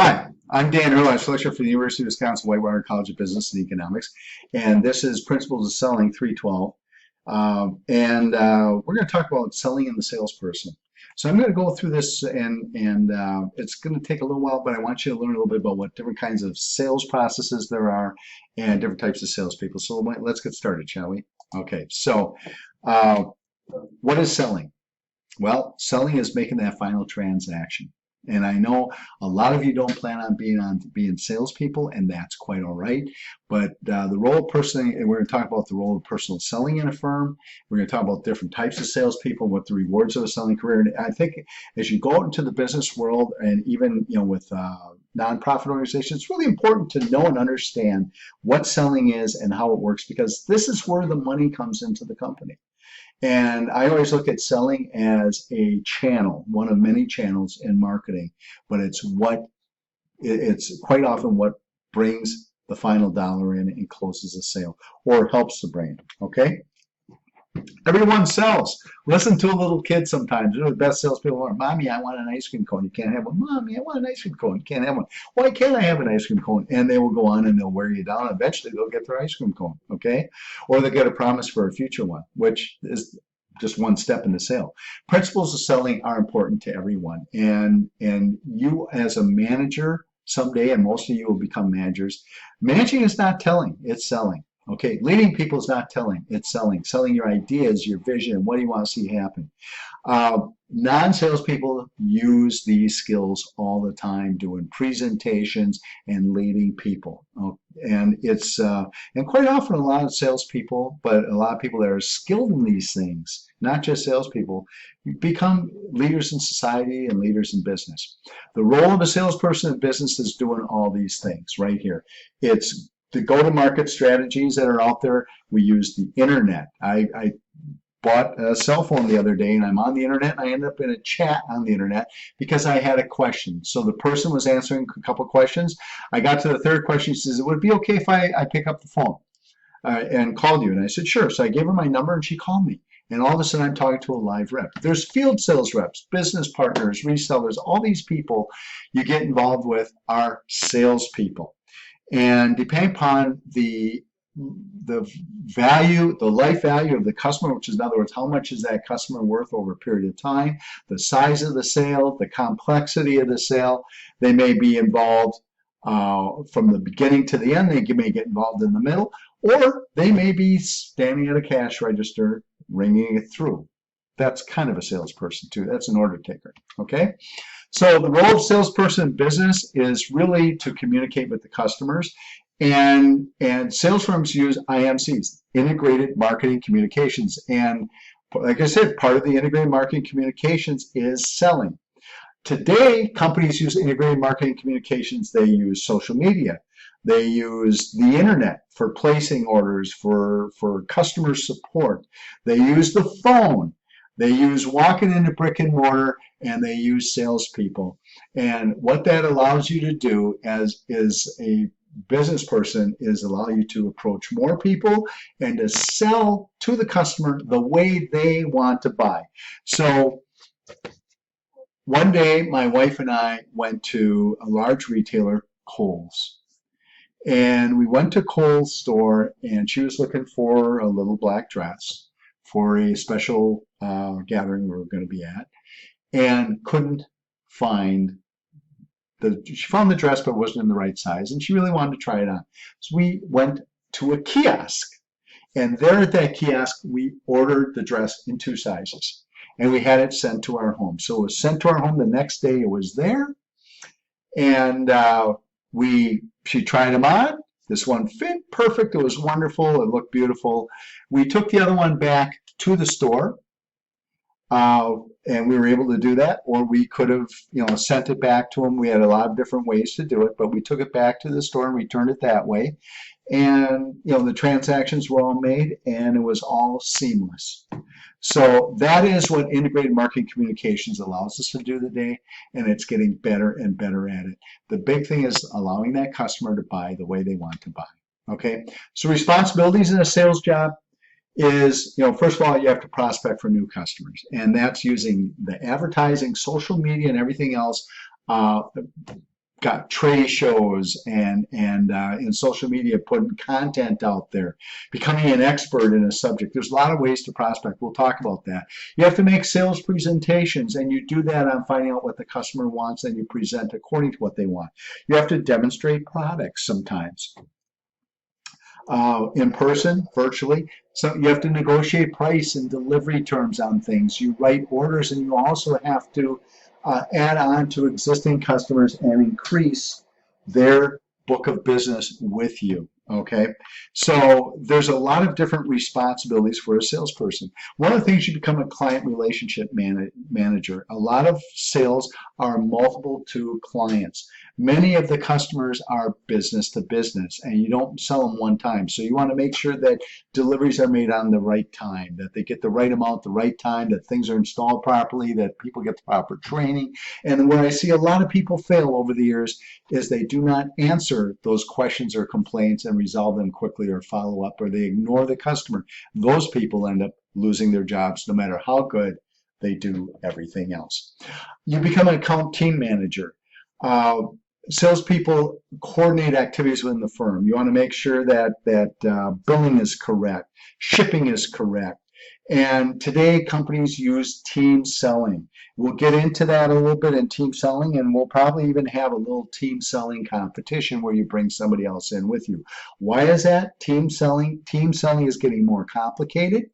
Hi, I'm Dan Earl. I'm a lecturer for the University of Wisconsin-Whitewater College of Business and Economics, and this is Principles of Selling 312. We're going to talk about selling and the salesperson. So I'm going to go through this, and it's going to take a little while, but I want you to learn a little bit about what different kinds of sales processes there are and different types of salespeople. So let's get started, shall we? Okay, so uh, what is selling? Well, selling is making that final transaction. And I know a lot of you don't plan on being salespeople, and that's quite all right. But the role of person, and we're going to talk about the role of personal selling in a firm. We're going to talk about different types of salespeople, what the rewards of a selling career. And I think as you go out into the business world, and even with nonprofit organizations, it's really important to know and understand what selling is and how it works, because this is where the money comes into the company. And I always look at selling as a channel, one of many channels in marketing, but it's quite often what brings the final dollar in and closes the sale, or helps to bring it. Okay? Everyone sells. Listen to a little kid sometimes. They're the best salespeople are. Mommy, I want an ice cream cone. You can't have one. Mommy, I want an ice cream cone. You can't have one. Why can't I have an ice cream cone? And they will go on and they'll wear you down. Eventually, they'll get their ice cream cone. Okay? Or they get a promise for a future one, which is just one step in the sale. Principles of selling are important to everyone. And you as a manager someday, and most of you will become managers, managing is not telling, it's selling. Okay, leading people is not telling, it's selling. Selling your ideas, your vision, what do you want to see happen. Non-salespeople use these skills all the time, doing presentations and leading people. And it's and quite often a lot of salespeople, but a lot of people that are skilled in these things, not just salespeople, become leaders in society and leaders in business. The role of a salesperson in business is doing all these things right here. It's the go-to-market strategies that are out there. We use the internet. I bought a cell phone the other day, and I'm on the internet, and I ended up in a chat on the internet because I had a question. So the person was answering a couple of questions. I got to the third question. She says, would it be okay if I pick up the phone and called you? And I said, sure. So I gave her my number, and she called me. And all of a sudden, I'm talking to a live rep. There's field sales reps, business partners, resellers. All these people you get involved with are salespeople. And depending upon the value, the life value of the customer, which is in other words, how much is that customer worth over a period of time, the size of the sale, the complexity of the sale, they may be involved from the beginning to the end. They may get involved in the middle, or they may be standing at a cash register ringing it through. That's kind of a salesperson too. That's an order taker. Okay. So the role of salesperson in business is really to communicate with the customers, and sales firms use IMCs, integrated marketing communications. And like I said, part of the integrated marketing communications is selling. Today, companies use integrated marketing communications. They use social media. They use the internet for placing orders, for customer support. They use the phone. They use walking into brick and mortar, and they use salespeople. And what that allows you to do as is a business person is allow you to approach more people and to sell to the customer the way they want to buy. So one day, my wife and I went to a large retailer, Kohl's. And we went to Kohl's store, and she was looking for a little black dress for a special gathering we were going to be at, and couldn't find she found the dress, but it wasn't in the right size, and she really wanted to try it on. So we went to a kiosk, and there at that kiosk, we ordered the dress in 2 sizes, and we had it sent to our home. So it was sent to our home the next day. It was there, and she tried them on. This one fit perfect. It was wonderful. It looked beautiful. We took the other one back to the store, and we were able to do that, or we could have, sent it back to them. We had a lot of different ways to do it, but we took it back to the store and returned it that way. And, the transactions were all made, and it was all seamless. So that is what integrated marketing communications allows us to do today, and it's getting better and better at it. The big thing is allowing that customer to buy the way they want to buy. Okay, so responsibilities in a sales job is, first of all, you have to prospect for new customers, and that's using the advertising, social media, and everything else got trade shows and in social media, putting content out there, becoming an expert in a subject. There's a lot of ways to prospect. We'll talk about that. You have to make sales presentations, and you do that on finding out what the customer wants, and you present according to what they want. You have to demonstrate products sometimes. In person, virtually. So you have to negotiate price and delivery terms on things. You write orders, and you also have to add on to existing customers and increase their book of business with you. Okay, so there's a lot of different responsibilities for a salesperson. One of the things, you become a client relationship manager. A lot of sales are multiple to clients. Many of the customers are business to business, and you don't sell them one time. So you want to make sure that deliveries are made on the right time, that they get the right amount, the right time, that things are installed properly, that people get the proper training. And where I see a lot of people fail over the years is they do not answer those questions or complaints and resolve them quickly or follow up, or they ignore the customer. Those people end up losing their jobs no matter how good they do everything else. You become an account team manager. Salespeople coordinate activities within the firm. You want to make sure that billing is correct, shipping is correct. And today, companies use team selling. We'll get into that a little bit in team selling, and we'll probably even have a little team selling competition where you bring somebody else in with you. Why is that? Team selling is getting more complicated.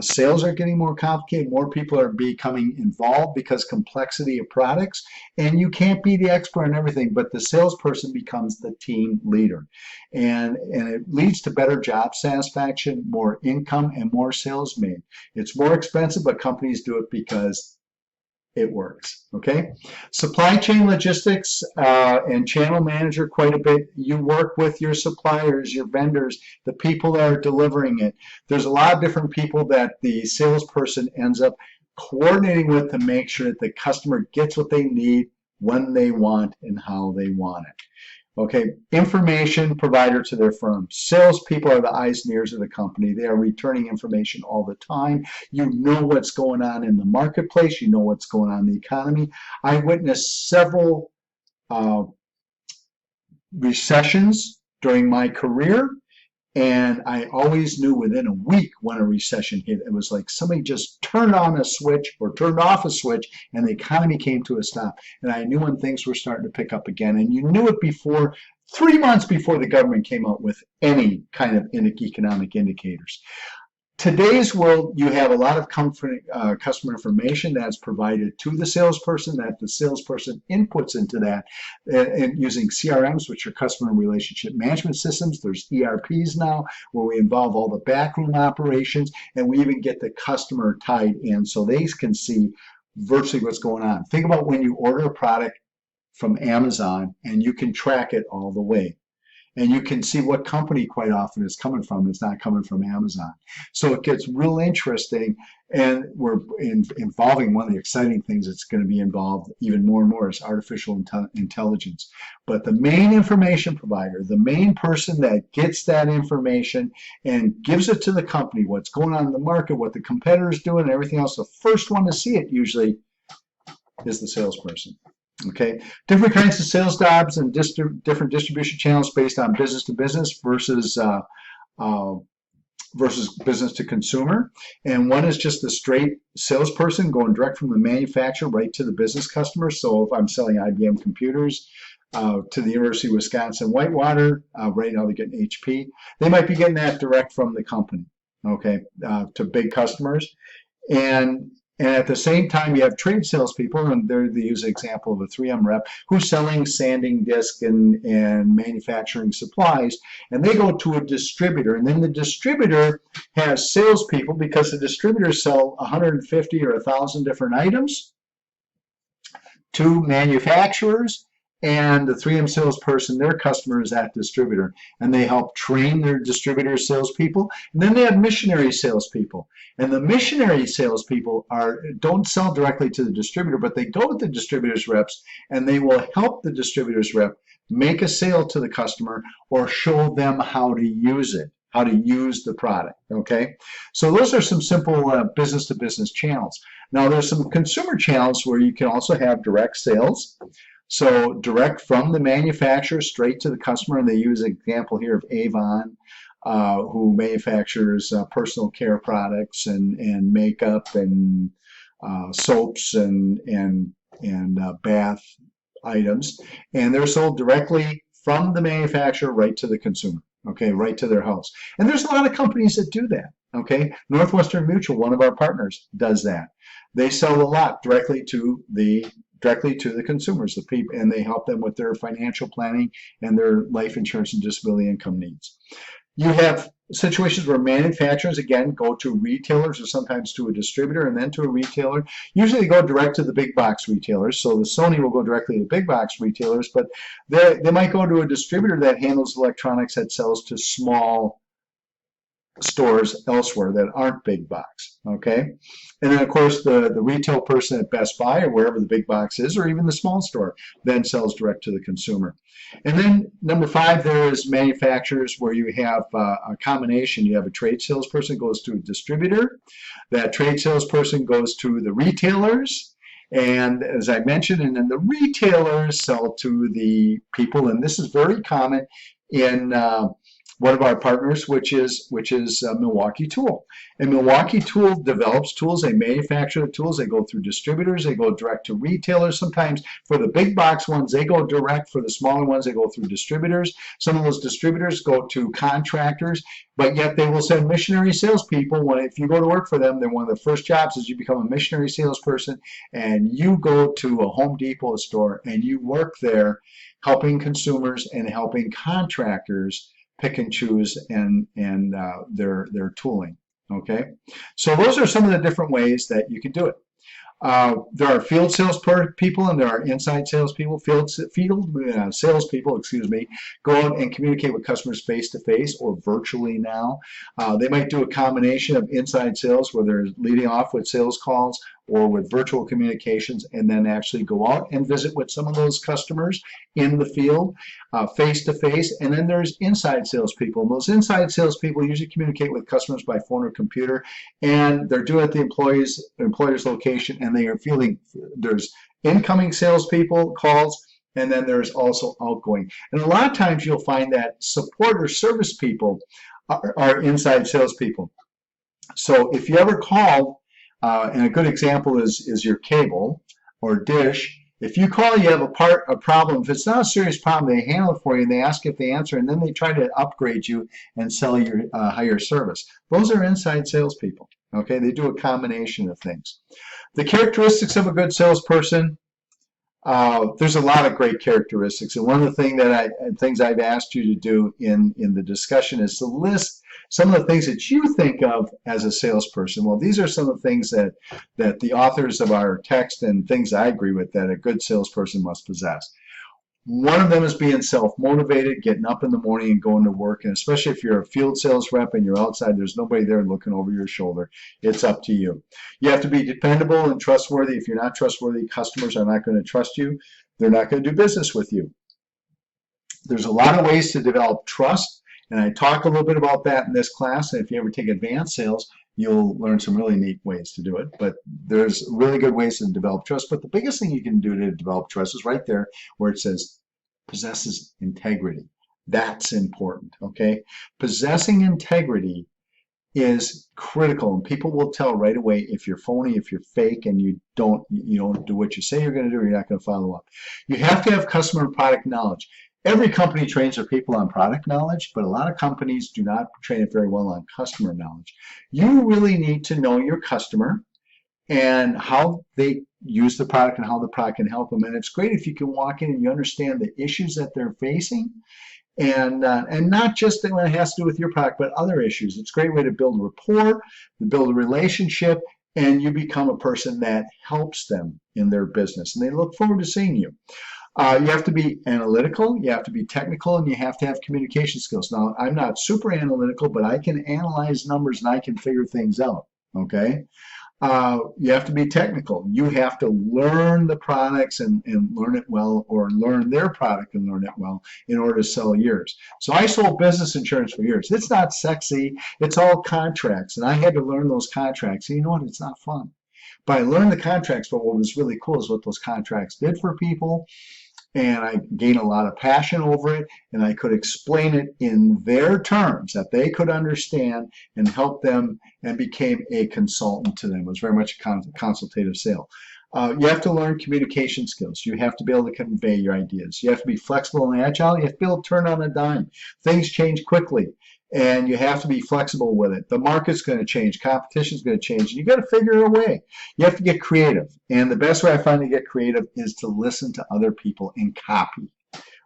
Sales are getting more complicated. More people are becoming involved because complexity of products, and you can't be the expert in everything, but the salesperson becomes the team leader. And it leads to better job satisfaction, more income, and more sales made. It's more expensive, but companies do it because it works. Okay, supply chain logistics and channel manager quite a bit. You work with your suppliers, your vendors, the people that are delivering it. There's a lot of different people that the salesperson ends up coordinating with to make sure that the customer gets what they need, when they want, and how they want it. Okay, information provider to their firm. Salespeople are the eyes and ears of the company. They are returning information all the time. You know what's going on in the marketplace. You know what's going on in the economy. I witnessed several recessions during my career, and I always knew within a week when a recession hit. It was like somebody just turned on a switch or turned off a switch, and the economy came to a stop. And I knew when things were starting to pick up again. And you knew it before, 3 months before the government came out with any kind of economic indicators. Today's world, you have a lot of customer information that's provided to the salesperson, that the salesperson inputs into that, and using CRMs, which are customer relationship management systems. There's ERPs now where we involve all the backroom operations, and we even get the customer tied in so they can see virtually what's going on. Think about when you order a product from Amazon and you can track it all the way. And you can see what company quite often it's coming from. It's not coming from Amazon. So it gets real interesting, and we're involving one of the exciting things that's going to be involved even more and more is artificial intelligence. But the main information provider, the main person that gets that information and gives it to the company, what's going on in the market, what the competitors doing, and everything else, the first one to see it usually is the salesperson. Okay, different kinds of sales jobs and different distribution channels based on business to business versus business to consumer. And one is just a straight salesperson going direct from the manufacturer right to the business customer. So if I'm selling IBM computers to the University of Wisconsin-Whitewater, right now they're getting HP, they might be getting that direct from the company, okay, to big customers. And at the same time, you have trade salespeople, and they use an example of a 3M rep who's selling sanding disc and manufacturing supplies, and they go to a distributor, and then the distributor has salespeople because the distributors sell 150 or 1,000 different items to manufacturers, and the 3M salesperson, their customer is that distributor, and they help train their distributor salespeople. And then they have missionary salespeople, and the missionary salespeople don't sell directly to the distributor, but they go with the distributor's reps, and they will help the distributor's rep make a sale to the customer or show them how to use it, how to use the product. Okay, so those are some simple business to business channels. Now there's some consumer channels where you can also have direct sales. So direct from the manufacturer straight to the customer, and they use an example here of Avon, who manufactures personal care products and makeup and soaps and bath items, and they're sold directly from the manufacturer right to the consumer, okay, right to their house. And there's a lot of companies that do that, okay. Northwestern Mutual, one of our partners, does that. They sell a lot directly to the consumers, the people, and they help them with their financial planning and their life insurance and disability income needs. You have situations where manufacturers, again, go to retailers or sometimes to a distributor and then to a retailer. Usually they go direct to the big box retailers. So the Sony will go directly to big box retailers, but they might go to a distributor that handles electronics that sells to small stores elsewhere that aren't big box, okay? And then, of course, the retail person at Best Buy or wherever the big box is, or even the small store, then sells direct to the consumer. And then number 5, there is manufacturers where you have a combination. You have a trade salesperson goes to a distributor. That trade salesperson goes to the retailers. And as I mentioned, and then the retailers sell to the people, and this is very common in one of our partners, which is Milwaukee Tool. And Milwaukee Tool develops tools. They manufacture the tools. They go through distributors. They go direct to retailers. Sometimes for the big box ones, they go direct. For the smaller ones, they go through distributors. Some of those distributors go to contractors, but yet they will send missionary salespeople. If you go to work for them, then one of the first jobs is you become a missionary salesperson, and you go to a Home Depot store and you work there helping consumers and helping contractors pick and choose and their tooling. Okay, so those are some of the different ways that you can do it. There are field sales people and there are inside salespeople. Field salespeople, excuse me, go out and communicate with customers face to face or virtually now. They might do a combination of inside sales where they're leading off with sales calls or with virtual communications, and then actually go out and visit with some of those customers in the field, face to face. And then there's inside salespeople. And those inside salespeople usually communicate with customers by phone or computer, and they're doing it at the employer's location, and they are fielding. There's incoming salespeople calls, and then there's also outgoing. And a lot of times you'll find that support or service people are inside salespeople. So if you ever call, and a good example is your cable or dish. If you call, you have a problem. If it's not a serious problem, they handle it for you and they ask if they answer, and then they try to upgrade you and sell your higher service. Those are inside salespeople. Okay, they do a combination of things. The characteristics of a good salesperson. There's a lot of great characteristics, and one of the things I've asked you to do in the discussion is to list some of the things that you think of as a salesperson. Well, these are some of the things that the authors of our text and things I agree with that a good salesperson must possess. One of them is being self-motivated, getting up in the morning and going to work, and especially if you're a field sales rep and you're outside, there's nobody there looking over your shoulder. It's up to you. You have to be dependable and trustworthy. If you're not trustworthy, customers are not going to trust you. They're not going to do business with you. There's a lot of ways to develop trust, and I talk a little bit about that in this class, and if you ever take advanced sales, you'll learn some really neat ways to do it. But there's really good ways to develop trust. But the biggest thing you can do to develop trust is right there where it says possesses integrity. That's important, okay? Possessing integrity is critical, and people will tell right away if you're phony, if you're fake, and you don't do what you say you're going to do, or you're not going to follow up. You have to have customer and product knowledge. Every company trains their people on product knowledge, but a lot of companies do not train it very well on customer knowledge. You really need to know your customer and how they use the product and how the product can help them. And it's great if you can walk in and you understand the issues that they're facing, and not just when it has to do with your product, but other issues. It's a great way to build rapport, to build a relationship, and you become a person that helps them in their business, and they look forward to seeing you. You have to be analytical, you have to be technical, and you have to have communication skills. Now, I'm not super analytical, but I can analyze numbers and I can figure things out, okay? You have to be technical. You have to learn the products and learn it well, or learn their product and learn it well in order to sell yours. So I sold business insurance for years. It's not sexy. It's all contracts, and I had to learn those contracts. And you know what? It's not fun. But I learned the contracts, but what was really cool is what those contracts did for people. and I gained a lot of passion over it, and I could explain it in their terms that they could understand and help them, and became a consultant to them. It was very much a consultative sale. You have to learn communication skills. You have to be able to convey your ideas. You have to be flexible and agile. You have to be able to turn on a dime. Things change quickly, and you have to be flexible with it. The market's going to change. Competition's going to change. You got to figure a way. You have to get creative. And the best way I find to get creative is to listen to other people and copy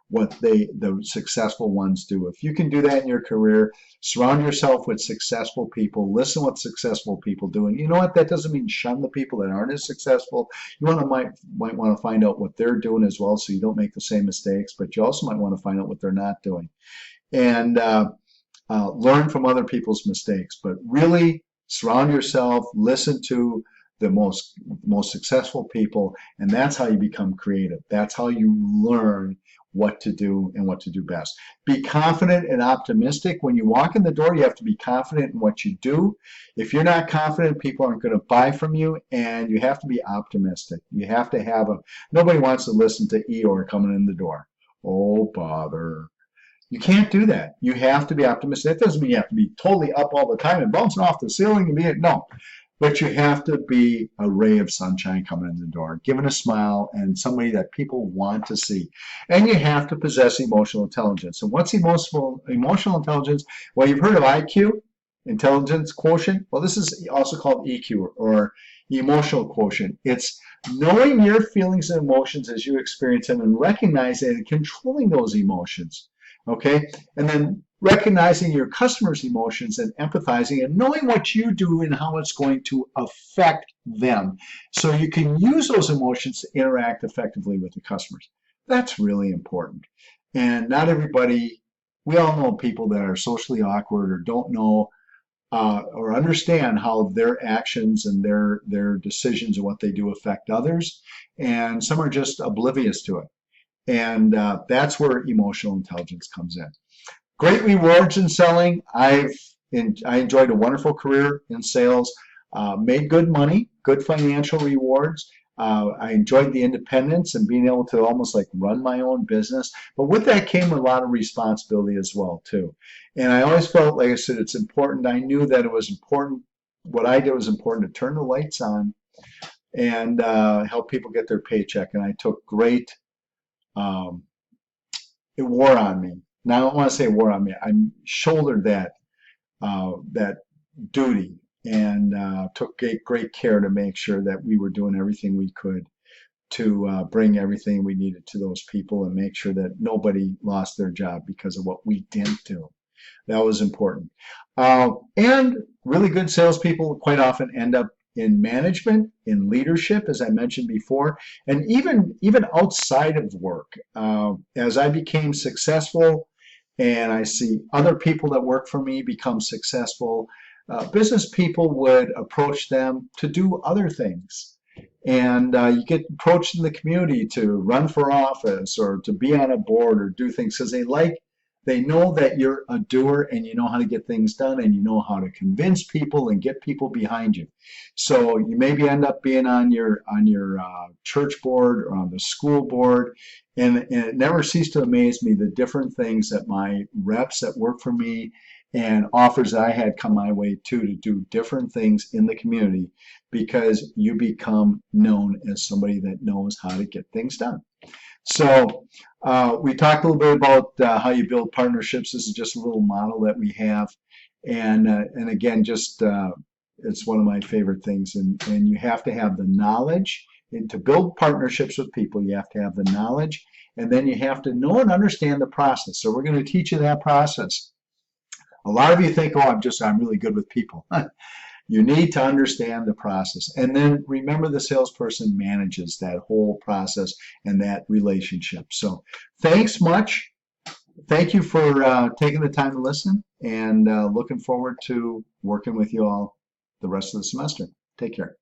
what the successful ones do. If you can do that in your career, surround yourself with successful people, listen what successful people do. And you know what? That doesn't mean shun the people that aren't as successful. You might want to find out what they're doing as well, so you don't make the same mistakes, but you also might want to find out what they're not doing. And learn from other people's mistakes, but really surround yourself, listen to the most successful people, and that's how you become creative. That's how you learn what to do and what to do best. Be confident and optimistic. When you walk in the door, you have to be confident in what you do. If you're not confident, people aren't going to buy from you, and you have to be optimistic. You have to have nobody wants to listen to Eeyore coming in the door. Oh, bother. You can't do that. You have to be optimistic. That doesn't mean you have to be totally up all the time and bouncing off the ceiling and being, no. But you have to be a ray of sunshine coming in the door, giving a smile, and somebody that people want to see. And you have to possess emotional intelligence. And what's emotional intelligence? Well, you've heard of IQ, intelligence quotient. Well, this is also called EQ, or emotional quotient. It's knowing your feelings and emotions as you experience them, and recognizing and controlling those emotions. Okay, and then recognizing your customers' emotions and empathizing and knowing what you do and how it's going to affect them, so you can use those emotions to interact effectively with the customers. That's really important. And not everybody, we all know people that are socially awkward or don't know or understand how their actions and their decisions and what they do affect others, and some are just oblivious to it. And that's where emotional intelligence comes in. Great rewards in selling. I enjoyed a wonderful career in sales, made good money, good financial rewards. I enjoyed the independence and being able to almost like run my own business. But with that came a lot of responsibility as well, too. And I always felt, like I said, it's important. I knew that it was important. What I did was important to turn the lights on and help people get their paycheck. And I took great it wore on me. Now, I don't want to say it wore on me. I shouldered that duty, and took great care to make sure that we were doing everything we could to bring everything we needed to those people and make sure that nobody lost their job because of what we didn't do. That was important. And really good salespeople quite often end up in management, in leadership, as I mentioned before, and even outside of work. As I became successful and I see other people that work for me become successful, business people would approach them to do other things. And you get approached in the community to run for office or to be on a board or do things because they know that you're a doer and you know how to get things done and you know how to convince people and get people behind you. So you maybe end up being on your church board or on the school board, and it never ceased to amaze me the different things that my reps that work for me and offers that I had come my way to do different things in the community, because you become known as somebody that knows how to get things done. So we talked a little bit about how you build partnerships. This is just a little model that we have, and again, just it's one of my favorite things. And you have to have the knowledge, and to build partnerships with people, you have to have the knowledge, and then you have to know and understand the process. So we're going to teach you that process. A lot of you think, oh, I'm really good with people. You need to understand the process. And then remember, the salesperson manages that whole process and that relationship. So thanks much. Thank you for taking the time to listen, and looking forward to working with you all the rest of the semester. Take care.